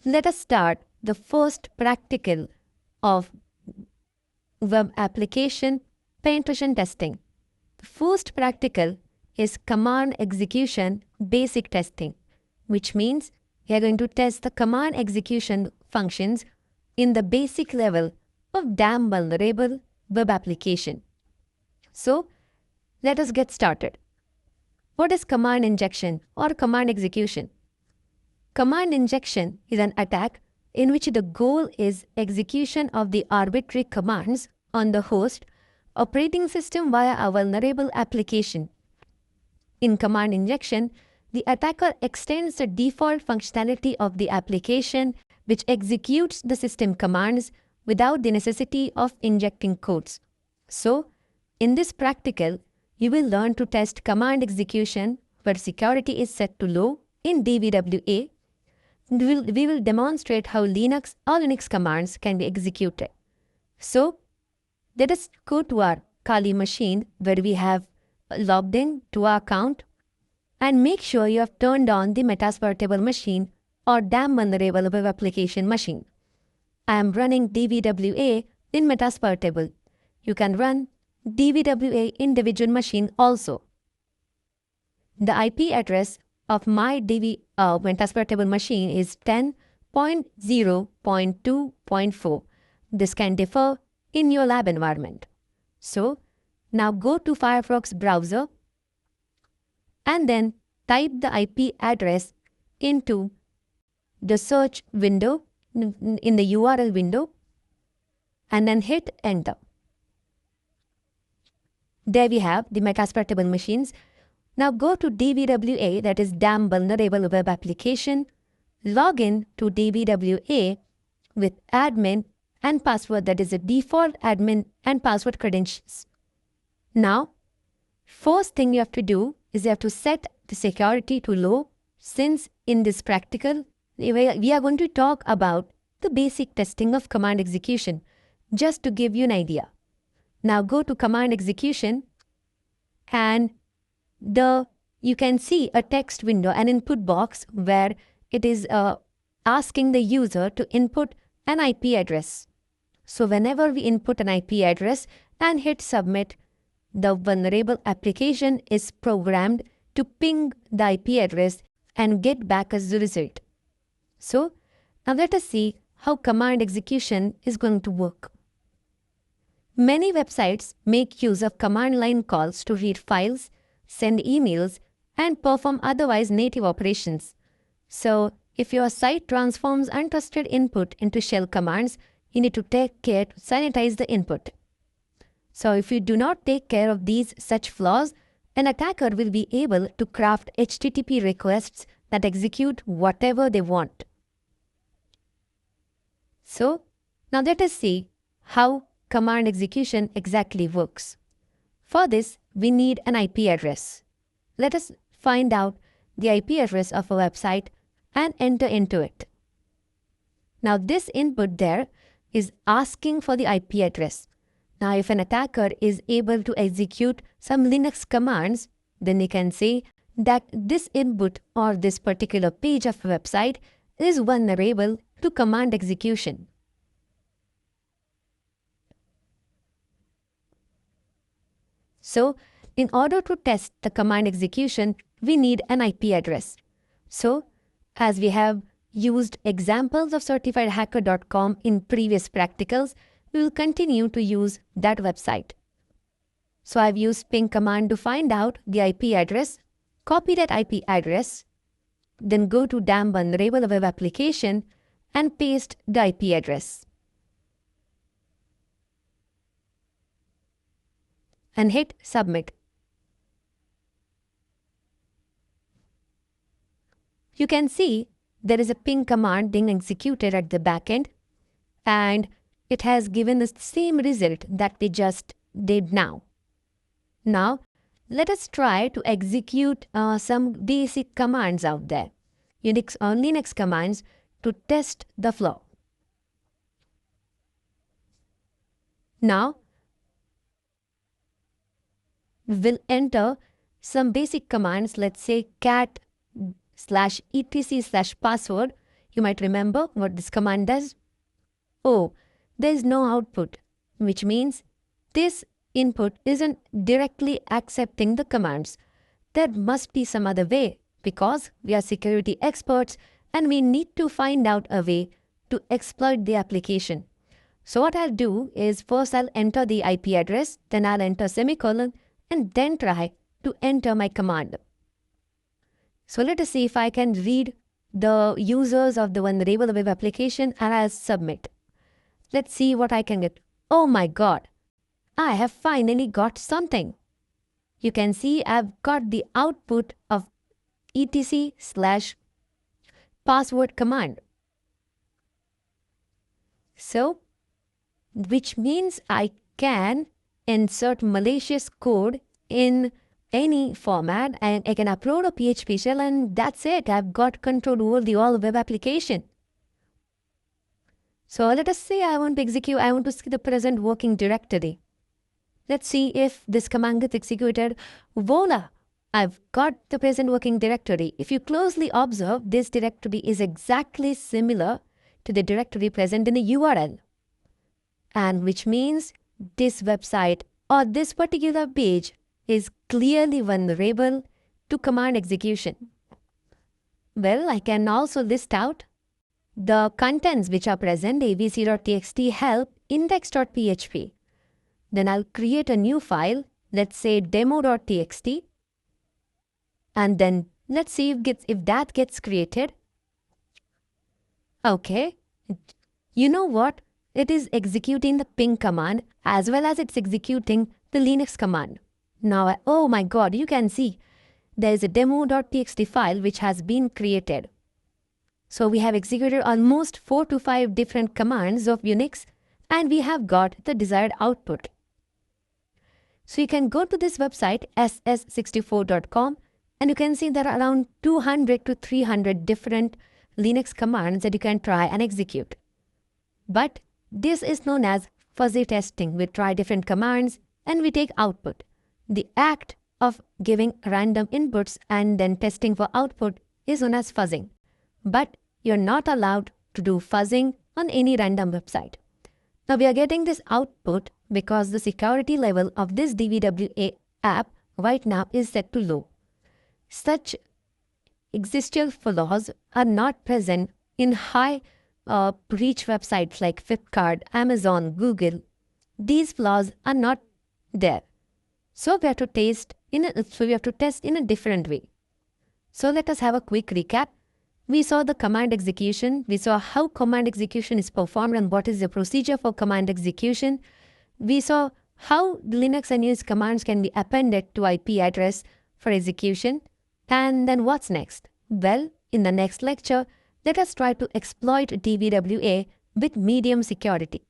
Let us start the first practical of web application penetration testing. The first practical is command execution basic testing, which means we are going to test the command execution functions in the basic level of damn vulnerable web application. So, let us get started. What is command injection or command execution? Command injection is an attack in which the goal is execution of the arbitrary commands on the host operating system via a vulnerable application. In command injection, the attacker extends the default functionality of the application which executes the system commands without the necessity of injecting codes. So, in this practical, you will learn to test command execution where security is set to low in DVWA. We will demonstrate how Linux or Unix commands can be executed. So, let us go to our Kali machine where we have logged in to our account and make sure you have turned on the Metasploitable machine or damn vulnerable web application machine. I am running DVWA in Metasploitable. You can run DVWA individual machine also. The IP address of my Metasploitable machine is 10.0.2.4. This can differ in your lab environment. So, now go to Firefox browser and then type the IP address into the search window in the URL window and then hit enter. There we have the Metasploitable machines. Now go to DVWA, that is damn vulnerable web application, log in to DVWA with admin and password, that is the default admin and password credentials. Now, first thing you have to do is you have to set the security to low, since in this practical, we are going to talk about the basic testing of command execution, just to give you an idea. Now go to command execution and you can see a text window, an input box where it is asking the user to input an IP address. So whenever we input an IP address and hit submit, the vulnerable application is programmed to ping the IP address and get back as the result. So now let us see how command execution is going to work. Many websites make use of command line calls to read files, send emails, and perform otherwise native operations. So, if your site transforms untrusted input into shell commands, you need to take care to sanitize the input. So, if you do not take care of these such flaws, an attacker will be able to craft HTTP requests that execute whatever they want. So, now let us see how command execution exactly works. For this, we need an IP address. Let us find out the IP address of a website and enter into it. Now this input there is asking for the IP address. Now if an attacker is able to execute some Linux commands, then they can say that this input or this particular page of a website is vulnerable to command execution. So, in order to test the command execution, we need an IP address. So, as we have used examples of certifiedhacker.com in previous practicals, we will continue to use that website. So, I've used ping command to find out the IP address, copy that IP address, then go to damn vulnerable web application and paste the IP address. And hit submit. You can see there is a ping command being executed at the backend, and it has given us the same result that we just did now. Now, let us try to execute some basic commands out there, Unix or Linux commands to test the flaw. Now, we'll enter some basic commands, let's say cat/etc/password. You might remember what this command does. Oh, there is no output, which means this input isn't directly accepting the commands. There must be some other way because we are security experts and we need to find out a way to exploit the application. So what I'll do is first I'll enter the IP address, then I'll enter semicolon and then try to enter my command. So let us see if I can read the users of the vulnerable web application and I'll submit. Let's see what I can get. Oh my God, I have finally got something. You can see I've got the output of etc/password command. So, which means I can insert malicious code in any format and I can upload a PHP shell and that's it. I've got control over the whole web application. So let us say I want to see the present working directory. Let's see if this command gets executed. Voila! I've got the present working directory. If you closely observe, this directory is exactly similar to the directory present in the URL. And which means this website or this particular page is clearly vulnerable to command execution. Well, I can also list out the contents which are present, abc.txt help index.php. Then I'll create a new file, let's say demo.txt. And then let's see if that gets created. Okay. You know what? It is executing the ping command as well as it's executing the Linux command. Now, oh my God, you can see there is a demo.txt file which has been created. So we have executed almost 4 to 5 different commands of Unix and we have got the desired output. So you can go to this website ss64.com and you can see there are around 200 to 300 different Linux commands that you can try and execute. But this is known as fuzzy testing. We try different commands and we take output. The act of giving random inputs and then testing for output is known as fuzzing. But you're not allowed to do fuzzing on any random website. Now we are getting this output because the security level of this DVWA app right now is set to low. Such existential flaws are not present in high breach websites like Flipkart, Amazon, Google. These flaws are not there. So we have to test in a different way. So let us have a quick recap. We saw the command execution. We saw how command execution is performed and what is the procedure for command execution. We saw how Linux and Unix commands can be appended to IP address for execution. And then what's next? Well, in the next lecture, let us try to exploit DVWA with medium security.